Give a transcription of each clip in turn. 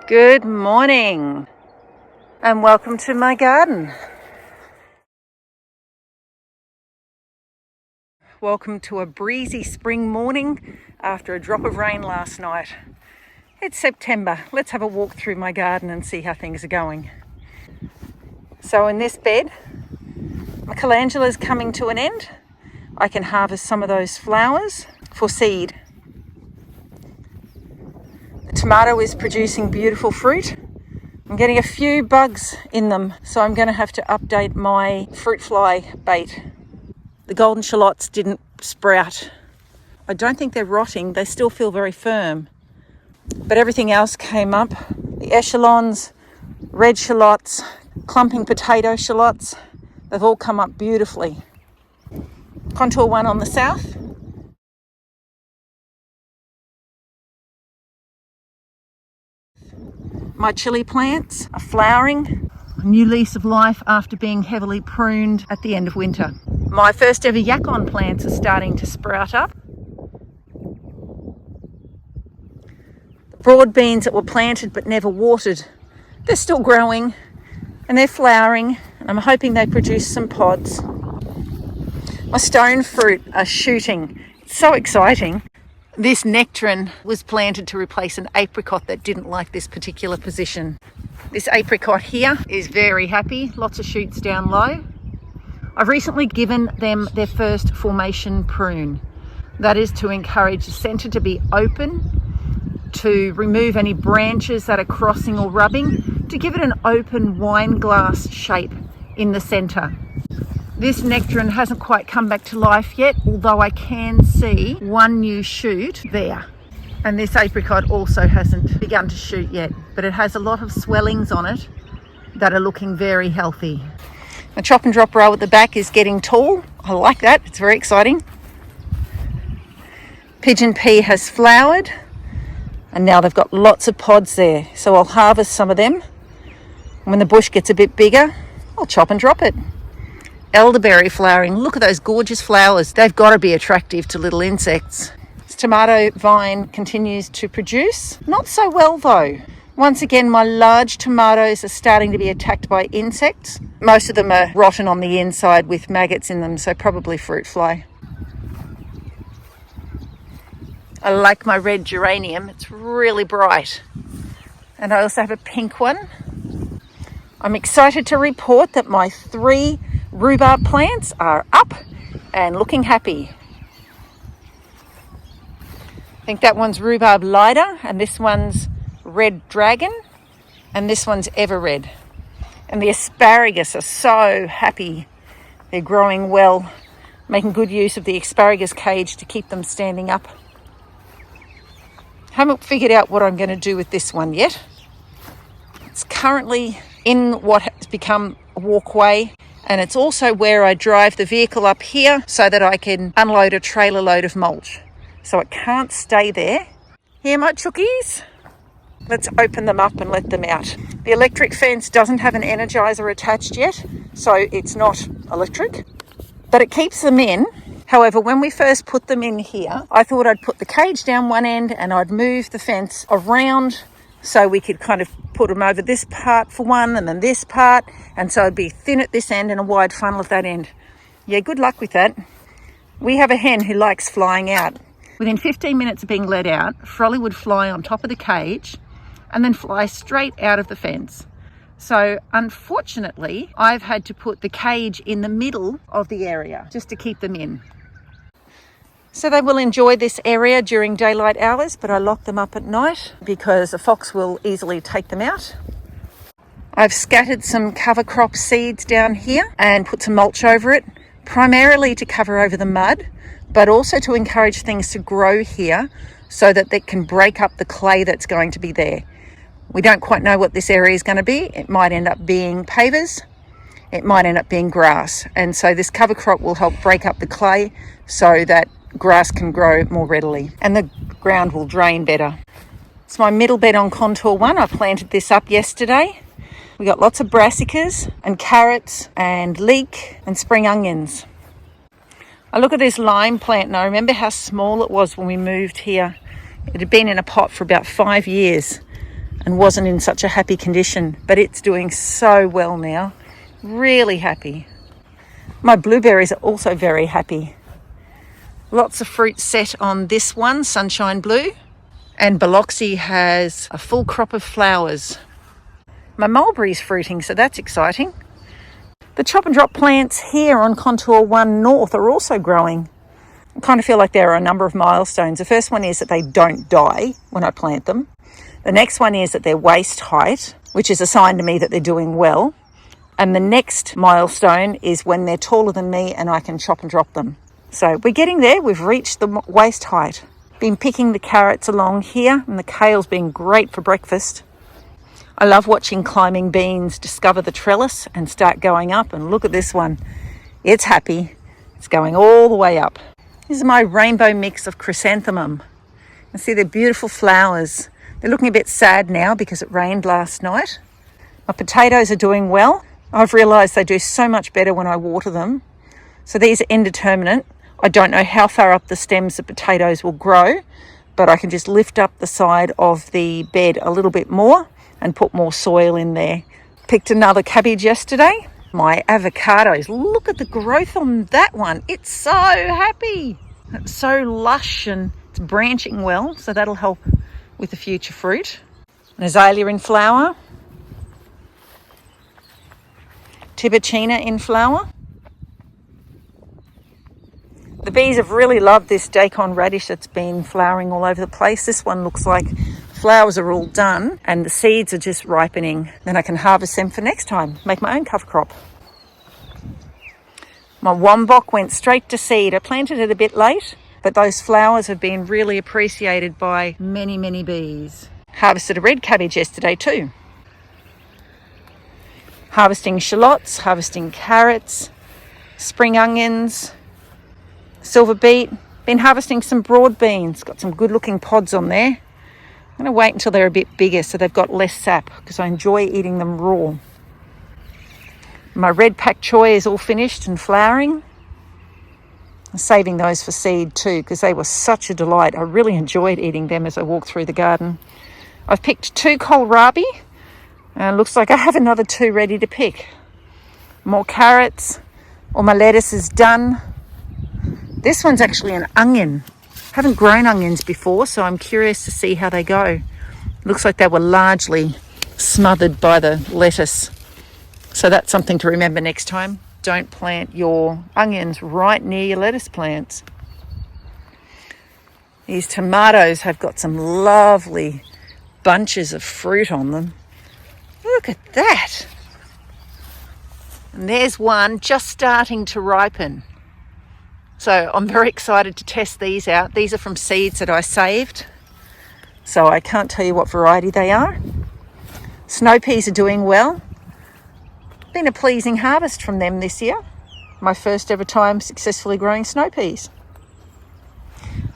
Good morning and welcome to my garden. Welcome to a breezy spring morning after a drop of rain last night. It's September. Let's have a walk through my garden and see how things are going. So in this bed, my calendula is coming to an end. I can harvest some of those flowers for seed. The tomato is producing beautiful fruit. I'm getting a few bugs in them, so I'm going to have to update my fruit fly bait. The golden shallots didn't sprout. I don't think they're rotting. They still feel very firm. But everything else came up. The echelons, red shallots, clumping potato shallots, they've all come up beautifully. Contour one on the south. My chilli plants are flowering. A new lease of life after being heavily pruned at the end of winter. My first ever yacon plants are starting to sprout up. The broad beans that were planted but never watered, they're still growing and they're flowering, and I'm hoping they produce some pods. My stone fruit are shooting. It's so exciting. This nectarine was planted to replace an apricot that didn't like this particular position. This apricot here is very happy, lots of shoots down low. I've recently given them their first formation prune. That is to encourage the centre to be open, to remove any branches that are crossing or rubbing, to give it an open wine glass shape in the centre. This nectarine hasn't quite come back to life yet, although I can see one new shoot there. And this apricot also hasn't begun to shoot yet, but it has a lot of swellings on it that are looking very healthy. The chop and drop row at the back is getting tall. I like that, it's very exciting. Pigeon pea has flowered, and now they've got lots of pods there. So I'll harvest some of them. When the bush gets a bit bigger, I'll chop and drop it. Elderberry flowering. Look at those gorgeous flowers. They've got to be attractive to little insects. This tomato vine continues to produce. Not so well though. Once again, my large tomatoes are starting to be attacked by insects. Most of them are rotten on the inside with maggots in them, so probably fruit fly. I like my red geranium. It's really bright. And I also have a pink one. I'm excited to report that my 3 rhubarb plants are up and looking happy. I think that one's rhubarb lighter, and this one's red dragon, and this one's ever red. And the asparagus are so happy. They're growing well, making good use of the asparagus cage to keep them standing up. Haven't figured out what I'm going to do with this one yet. It's currently in what has become a walkway. And it's also where I drive the vehicle up here so that I can unload a trailer load of mulch. So it can't stay there. Here, my chookies. Let's open them up and let them out. The electric fence doesn't have an energizer attached yet, so it's not electric, but it keeps them in. However, when we first put them in here, I thought I'd put the cage down one end and I'd move the fence around so we could kind of put them over this part for one and then this part. And so it'd be thin at this end and a wide funnel at that end. Yeah, good luck with that. We have a hen who likes flying out. Within 15 minutes of being let out, Frolly would fly on top of the cage and then fly straight out of the fence. So unfortunately, I've had to put the cage in the middle of the area just to keep them in. So they will enjoy this area during daylight hours, but I lock them up at night because a fox will easily take them out. I've scattered some cover crop seeds down here and put some mulch over it, primarily to cover over the mud, but also to encourage things to grow here so that they can break up the clay that's going to be there. We don't quite know what this area is going to be. It might end up being pavers. It might end up being grass. And so this cover crop will help break up the clay so that grass can grow more readily and the ground will drain better. It's my middle bed on contour one. I planted this up yesterday. We got lots of brassicas and carrots and leek and spring onions. I look at this lime plant and I remember how small it was when we moved here. It had been in a pot for about 5 years and wasn't in such a happy condition, but it's doing so well now. Really happy. My blueberries are also very happy. Lots of fruit set on this one, Sunshine Blue, and Biloxi has a full crop of flowers. My mulberry's fruiting, so that's exciting. The chop and drop plants here on Contour 1 North are also growing. I kind of feel like there are a number of milestones. The first one is that they don't die when I plant them. The next one is that they're waist height, which is a sign to me that they're doing well. And the next milestone is when they're taller than me and I can chop and drop them. So we're getting there. We've reached the waist height. Been picking the carrots along here, and the kale's been great for breakfast. I love watching climbing beans discover the trellis and start going up, and look at this one. It's happy. It's going all the way up. This is my rainbow mix of chrysanthemum. You see the beautiful flowers. They're looking a bit sad now because it rained last night. My potatoes are doing well. I've realised they do so much better when I water them. So these are indeterminate. I don't know how far up the stems the potatoes will grow, but I can just lift up the side of the bed a little bit more and put more soil in there. Picked another cabbage yesterday. My avocados, look at the growth on that one. It's so happy. It's so lush and it's branching well, so that'll help with the future fruit. An azalea in flower. Tibouchina in flower. The bees have really loved this daikon radish that's been flowering all over the place. This one looks like flowers are all done and the seeds are just ripening. Then I can harvest them for next time, make my own cover crop. My wombok went straight to seed. I planted it a bit late, but those flowers have been really appreciated by many, many bees. Harvested a red cabbage yesterday too. Harvesting shallots, harvesting carrots, spring onions, silver beet. Been harvesting some broad beans. Got some good looking pods on there. I'm going to wait until they're a bit bigger so they've got less sap because I enjoy eating them raw. My red pack choi is all finished and flowering. I'm saving those for seed too because they were such a delight. I really enjoyed eating them as I walked through the garden. I've picked 2 kohlrabi and looks like I have another 2 ready to pick. More carrots. All my lettuce is done. This one's actually an onion. Haven't grown onions before, so I'm curious to see how they go. Looks like they were largely smothered by the lettuce. So that's something to remember next time. Don't plant your onions right near your lettuce plants. These tomatoes have got some lovely bunches of fruit on them. Look at that. And there's one just starting to ripen. So I'm very excited to test these out. These are from seeds that I saved, so I can't tell you what variety they are. Snow peas are doing well. Been a pleasing harvest from them this year. My first ever time successfully growing snow peas.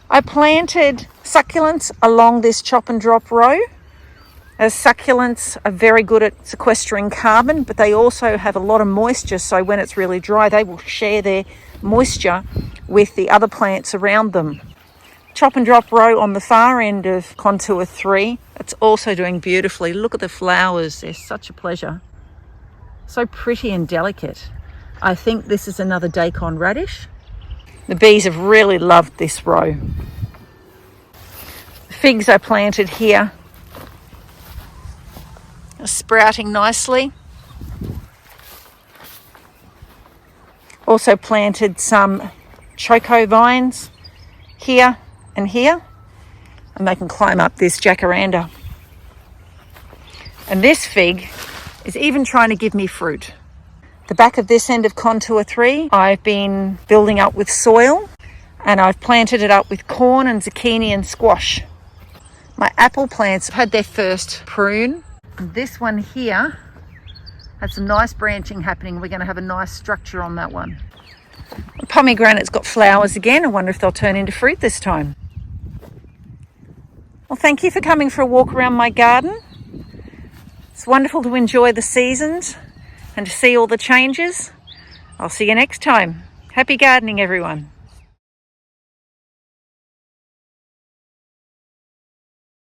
I planted succulents along this chop and drop row. As succulents are very good at sequestering carbon, but they also have a lot of moisture, so when it's really dry, they will share their moisture with the other plants around them. Chop and drop row on the far end of Contour 3. It's also doing beautifully. Look at the flowers. They're such a pleasure. So pretty and delicate. I think this is another daikon radish. The bees have really loved this row. The figs I planted here are sprouting nicely. Also planted some choko vines here and here, and they can climb up this jacaranda. And this fig is even trying to give me fruit. The back of this end of Contour 3, I've been building up with soil, and I've planted it up with corn and zucchini and squash. My apple plants had their first prune. This one here had some nice branching happening. We're going to have a nice structure on that one. The pomegranate's got flowers again. I wonder if they'll turn into fruit this time. Well, thank you for coming for a walk around my garden. It's wonderful to enjoy the seasons and to see all the changes. I'll see you next time. Happy gardening, everyone.